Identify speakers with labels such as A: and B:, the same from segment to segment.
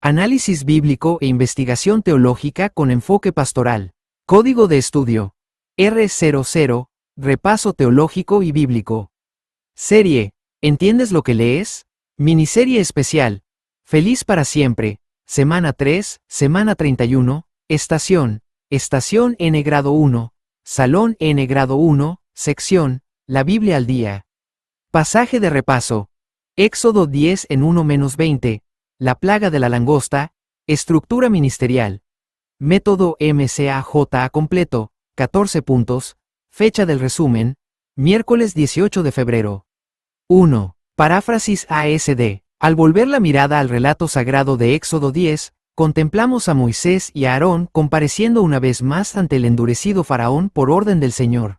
A: Análisis bíblico e investigación teológica con enfoque pastoral. Código de estudio. R00, repaso teológico y bíblico. Serie, ¿entiendes lo que lees? Miniserie especial. Feliz para siempre. Semana 3, semana 31, estación N grado 1, salón N grado 1, sección, la Biblia al día. Pasaje de repaso. Éxodo 10 en 1-20, la plaga de la langosta, estructura ministerial. Método MCAJA completo, 14 puntos, fecha del resumen, miércoles 18 de febrero. 1. Paráfrasis ASD. Al volver la mirada al relato sagrado de Éxodo 10, contemplamos a Moisés y a Aarón compareciendo una vez más ante el endurecido faraón por orden del Señor.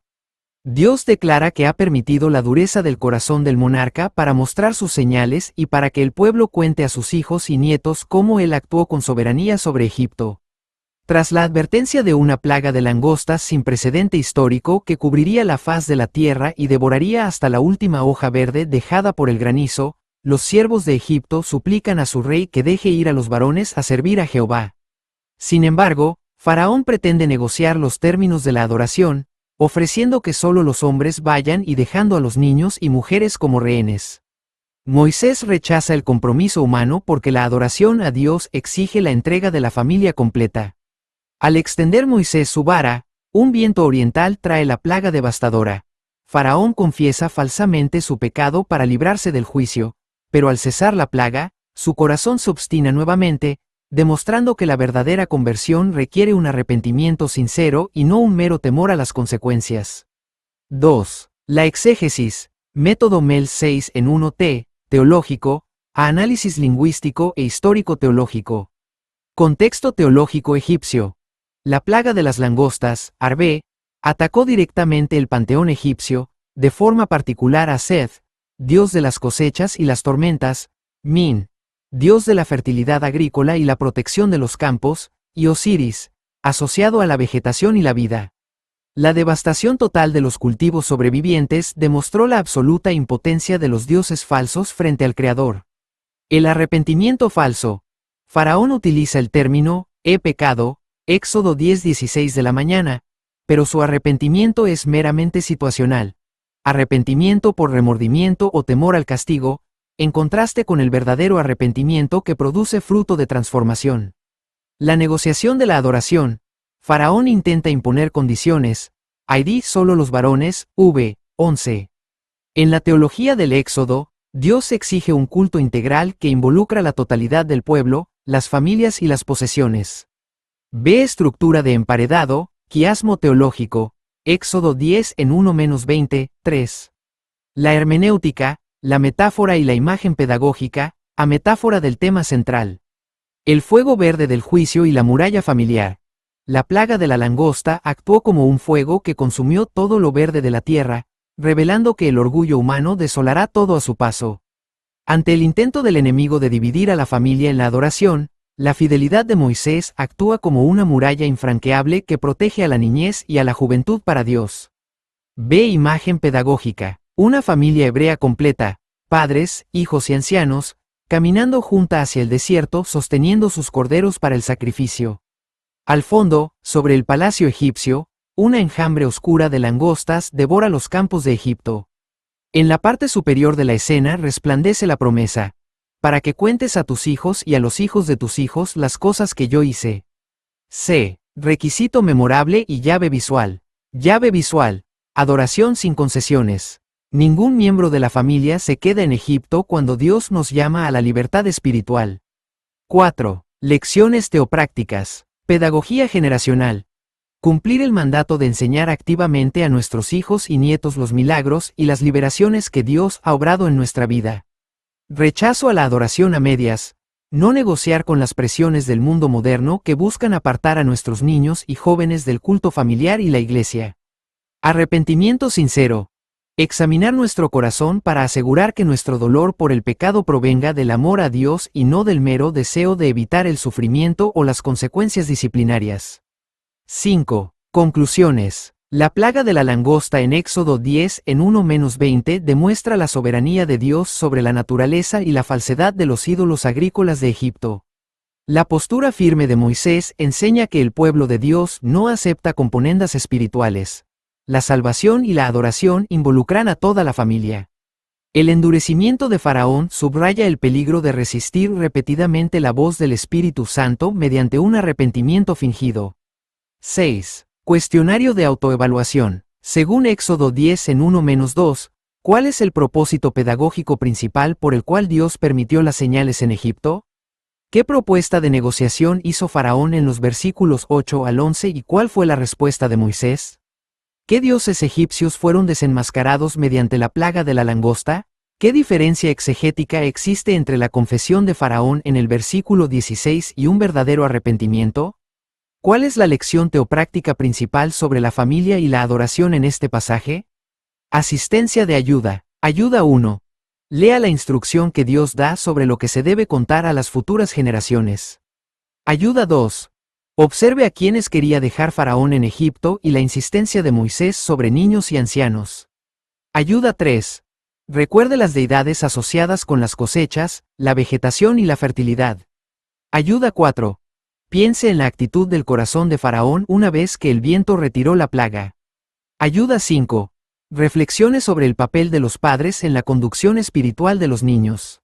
A: Dios declara que ha permitido la dureza del corazón del monarca para mostrar sus señales y para que el pueblo cuente a sus hijos y nietos cómo él actuó con soberanía sobre Egipto. Tras la advertencia de una plaga de langostas sin precedente histórico que cubriría la faz de la tierra y devoraría hasta la última hoja verde dejada por el granizo, los siervos de Egipto suplican a su rey que deje ir a los varones a servir a Jehová. Sin embargo, Faraón pretende negociar los términos de la adoración, ofreciendo que solo los hombres vayan y dejando a los niños y mujeres como rehenes. Moisés rechaza el compromiso humano porque la adoración a Dios exige la entrega de la familia completa. Al extender Moisés su vara, un viento oriental trae la plaga devastadora. Faraón confiesa falsamente su pecado para librarse del juicio, pero al cesar la plaga, su corazón se obstina nuevamente, demostrando que la verdadera conversión requiere un arrepentimiento sincero y no un mero temor a las consecuencias. 2. La exégesis, método MEL 6 en 1T, teológico, a análisis lingüístico e histórico-teológico. Contexto teológico egipcio. La plaga de las langostas, Arbe, atacó directamente el panteón egipcio, de forma particular a Seth, dios de las cosechas y las tormentas, Min, dios de la fertilidad agrícola y la protección de los campos, y Osiris, asociado a la vegetación y la vida. La devastación total de los cultivos sobrevivientes demostró la absoluta impotencia de los dioses falsos frente al Creador. El arrepentimiento falso. Faraón utiliza el término, he pecado, Éxodo 10:16 de la mañana, pero su arrepentimiento es meramente situacional. Arrepentimiento por remordimiento o temor al castigo, en contraste con el verdadero arrepentimiento que produce fruto de transformación. La negociación de la adoración. Faraón intenta imponer condiciones. ID solo los varones, v. 11. En la teología del Éxodo, Dios exige un culto integral que involucra la totalidad del pueblo, las familias y las posesiones. B. Estructura de emparedado, quiasmo teológico, Éxodo 10 en 1-20, 3. La hermenéutica, la metáfora y la imagen pedagógica, a metáfora del tema central. El fuego verde del juicio y la muralla familiar. La plaga de la langosta actuó como un fuego que consumió todo lo verde de la tierra, revelando que el orgullo humano desolará todo a su paso. Ante el intento del enemigo de dividir a la familia en la adoración, la fidelidad de Moisés actúa como una muralla infranqueable que protege a la niñez y a la juventud para Dios. B. Imagen pedagógica. Una familia hebrea completa, padres, hijos y ancianos, caminando junta hacia el desierto sosteniendo sus corderos para el sacrificio. Al fondo, sobre el palacio egipcio, una enjambre oscura de langostas devora los campos de Egipto. En la parte superior de la escena resplandece la promesa, para que cuentes a tus hijos y a los hijos de tus hijos las cosas que yo hice. C. Requisito memorable y llave visual. Llave visual. Adoración sin concesiones. Ningún miembro de la familia se queda en Egipto cuando Dios nos llama a la libertad espiritual. 4. Lecciones teoprácticas. Pedagogía generacional. Cumplir el mandato de enseñar activamente a nuestros hijos y nietos los milagros y las liberaciones que Dios ha obrado en nuestra vida. Rechazo a la adoración a medias. No negociar con las presiones del mundo moderno que buscan apartar a nuestros niños y jóvenes del culto familiar y la iglesia. Arrepentimiento sincero. Examinar nuestro corazón para asegurar que nuestro dolor por el pecado provenga del amor a Dios y no del mero deseo de evitar el sufrimiento o las consecuencias disciplinarias. 5. Conclusiones. La plaga de la langosta en Éxodo 10 en 1-20 demuestra la soberanía de Dios sobre la naturaleza y la falsedad de los ídolos agrícolas de Egipto. La postura firme de Moisés enseña que el pueblo de Dios no acepta componendas espirituales. La salvación y la adoración involucran a toda la familia. El endurecimiento de Faraón subraya el peligro de resistir repetidamente la voz del Espíritu Santo mediante un arrepentimiento fingido. 6. Cuestionario de autoevaluación. Según Éxodo 10 en 1-2, ¿cuál es el propósito pedagógico principal por el cual Dios permitió las señales en Egipto? ¿Qué propuesta de negociación hizo Faraón en los versículos 8 al 11 y cuál fue la respuesta de Moisés? ¿Qué dioses egipcios fueron desenmascarados mediante la plaga de la langosta? ¿Qué diferencia exegética existe entre la confesión de Faraón en el versículo 16 y un verdadero arrepentimiento? ¿Cuál es la lección teopráctica principal sobre la familia y la adoración en este pasaje? Asistencia de ayuda. Ayuda 1. Lea la instrucción que Dios da sobre lo que se debe contar a las futuras generaciones. Ayuda 2. Observe a quienes quería dejar Faraón en Egipto y la insistencia de Moisés sobre niños y ancianos. Ayuda 3. Recuerde las deidades asociadas con las cosechas, la vegetación y la fertilidad. Ayuda 4. Piense en la actitud del corazón de Faraón una vez que el viento retiró la plaga. Ayuda 5. Reflexione sobre el papel de los padres en la conducción espiritual de los niños.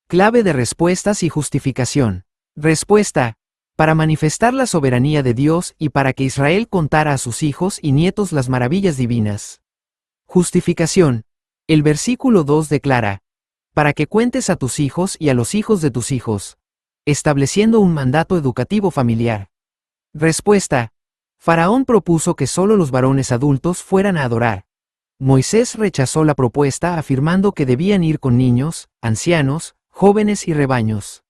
A: Clave de respuestas y justificación. Respuesta. Para manifestar la soberanía de Dios y para que Israel contara a sus hijos y nietos las maravillas divinas. Justificación. El versículo 2 declara: para que cuentes a tus hijos y a los hijos de tus hijos, estableciendo un mandato educativo familiar. Respuesta. Faraón propuso que solo los varones adultos fueran a adorar. Moisés rechazó la propuesta afirmando que debían ir con niños, ancianos, jóvenes y rebaños.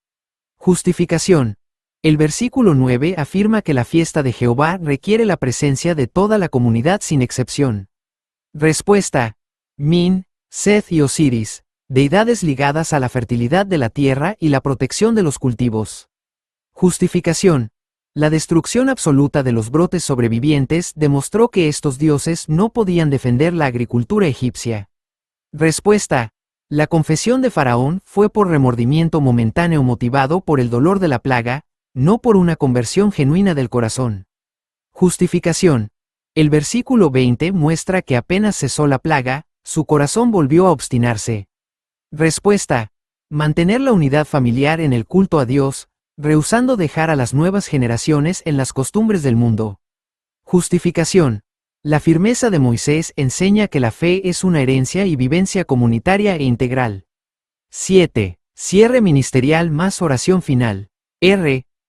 A: Justificación. El versículo 9 afirma que la fiesta de Jehová requiere la presencia de toda la comunidad sin excepción. Respuesta. Min, Seth y Osiris, deidades ligadas a la fertilidad de la tierra y la protección de los cultivos. Justificación. La destrucción absoluta de los brotes sobrevivientes demostró que estos dioses no podían defender la agricultura egipcia. Respuesta. La confesión de Faraón fue por remordimiento momentáneo motivado por el dolor de la plaga, no por una conversión genuina del corazón. Justificación. El versículo 20 muestra que apenas cesó la plaga, su corazón volvió a obstinarse. Respuesta. Mantener la unidad familiar en el culto a Dios, rehusando dejar a las nuevas generaciones en las costumbres del mundo. Justificación. La firmeza de Moisés enseña que la fe es una herencia y vivencia comunitaria e integral. 7. Cierre ministerial más oración final.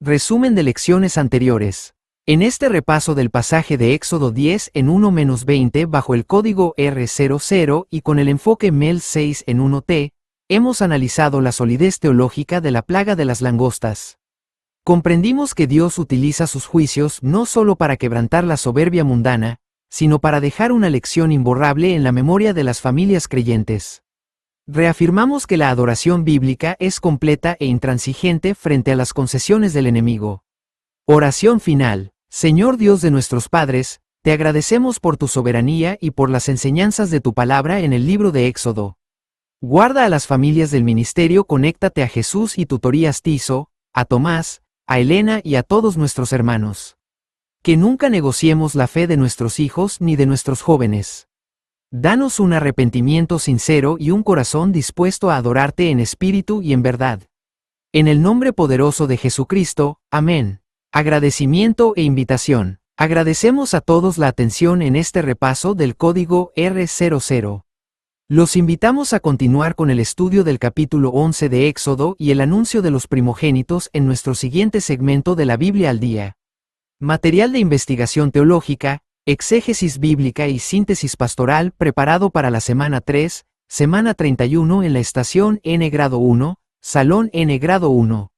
A: Resumen de lecciones anteriores. En este repaso del pasaje de Éxodo 10 en 1-20 bajo el código R00 y con el enfoque MEL 6 en 1T, hemos analizado la solidez teológica de la plaga de las langostas. Comprendimos que Dios utiliza sus juicios no solo para quebrantar la soberbia mundana, sino para dejar una lección imborrable en la memoria de las familias creyentes. Reafirmamos que la adoración bíblica es completa e intransigente frente a las concesiones del enemigo. Oración final. Señor Dios de nuestros padres, te agradecemos por tu soberanía y por las enseñanzas de tu palabra en el libro de Éxodo. Guarda a las familias del ministerio, conéctate a Jesús y tutorías Tizo, a Tomás, a Elena y a todos nuestros hermanos. Que nunca negociemos la fe de nuestros hijos ni de nuestros jóvenes. Danos un arrepentimiento sincero y un corazón dispuesto a adorarte en espíritu y en verdad. En el nombre poderoso de Jesucristo, amén. Agradecimiento e invitación. Agradecemos a todos la atención en este repaso del código R00. Los invitamos a continuar con el estudio del capítulo 11 de Éxodo y el anuncio de los primogénitos en nuestro siguiente segmento de la Biblia al día. Material de investigación teológica, exégesis bíblica y síntesis pastoral preparado para la semana 3, semana 31 en la estación N grado 1, Salón N grado 1.